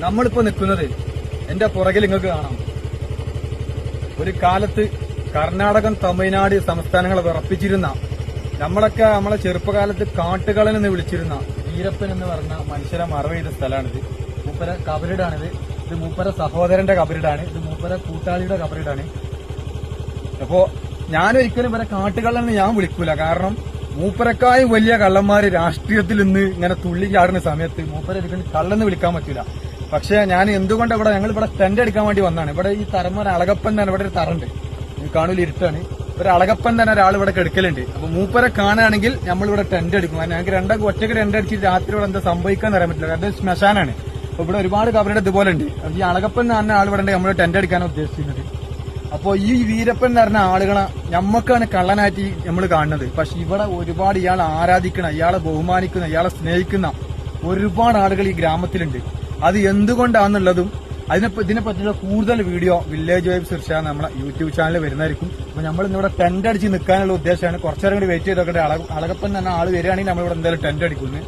നമ്മളിപ്പോ നിൽക്കുന്നത് എന്റെ പുറകിൽ നിങ്ങൾക്ക് കാണാം. ഒരു കാലത്ത് കർണാടകം, തമിഴ്നാട് സംസ്ഥാനങ്ങളെ വിറപ്പിച്ചിരുന്ന, നമ്മളെ ചെറുപ്പകാലത്ത് കാട്ടുകളൻ എന്ന് വിളിച്ചിരുന്ന വീരപ്പൻ എന്ന് പറഞ്ഞ മനുഷ്യരെ മറവ് ചെയ്ത സ്ഥലമാണിത്. മൂപ്പര കബറിടാണിത്. ഇത് മൂപ്പര സഹോദരന്റെ കബറിടാണ്. ഇത് മൂപ്പര കൂട്ടാളിയുടെ കബറിടാണ്. അപ്പോ ഞാനൊരിക്കലും ഇവരെ കാട്ടുകള്ളൻ ഞാൻ വിളിക്കൂല. കാരണം മൂപ്പരക്കായും വലിയ കള്ളന്മാര് രാഷ്ട്രീയത്തിൽ നിന്ന് ഇങ്ങനെ തുള്ളി ചാടുന്ന സമയത്ത് മൂപ്പരൊരിക്കലും കള്ളെന്ന് വിളിക്കാൻ പറ്റൂല. പക്ഷെ ഞാൻ എന്തുകൊണ്ട് ഞങ്ങൾ ഇവിടെ ടെന്റ് എടുക്കാൻ വേണ്ടി വന്നാണ്. ഇവിടെ ഈ തറമൊരു അളകപ്പൻ തന്നെ, ഇവിടെ ഒരു തറുണ്ട്, കാണൂല, ഇരുട്ടാണ്. ഒരു അളകപ്പൻ തന്നെ ഒരാൾ ഇവിടെ കിടക്കലുണ്ട്. അപ്പൊ മൂപ്പരെ കാണുകയാണെങ്കിൽ നമ്മളിവിടെ ടെന്റ് എടുക്കും. ഞങ്ങൾക്ക് ഒറ്റയ്ക്ക് ടെന്റ് അടിച്ചിട്ട് രാത്രി ഇവിടെ എന്താ സംഭവിക്കാന്ന് അറിയാൻ പറ്റില്ല. കാരണം ശ്മശാനാണ്. അപ്പൊ ഇവിടെ ഒരുപാട് കബറിന്റെ ഇതുപോലെ ഉണ്ട്. ഈ അളകപ്പൻ എന്ന് പറഞ്ഞ ആൾ ഇവിടെ നമ്മൾ ടെന്റ് അടിക്കാനാണ് ഉദ്ദേശിക്കുന്നത്. അപ്പോ ഈ വീരപ്പൻ എന്ന് പറഞ്ഞ ആളുകളെ നമ്മക്കാണ് കള്ളനായിട്ട് നമ്മൾ കാണുന്നത്. പക്ഷെ ഇവിടെ ഒരുപാട് ഇയാളെ ആരാധിക്കുന്ന, ഇയാളെ ബഹുമാനിക്കുന്ന, ഇയാളെ സ്നേഹിക്കുന്ന ഒരുപാട് ആളുകൾ ഈ ഗ്രാമത്തിലുണ്ട്. അത് എന്തുകൊണ്ടാണെന്നുള്ളതും ഇതിനെ പറ്റിയുള്ള കൂടുതൽ വീഡിയോ വില്ലേജ് വൈബ്സ് ഇർഷാദ് നമ്മളെ യൂട്യൂബ് ചാനലിൽ വരുന്നതായിരിക്കും. അപ്പൊ നമ്മൾ ഇന്നിവിടെ ടെന്റ് അടിച്ച് നിൽക്കാനുള്ള ഉദ്ദേശമാണ്. കുറച്ചേരം കൂടി വെയിറ്റ് ചെയ്തൊക്കെ അളകപ്പൻ തന്നെ ആൾ വരികയാണെങ്കിൽ നമ്മളിവിടെ എന്തായാലും ടെന്റ് അടിക്കുന്നത്.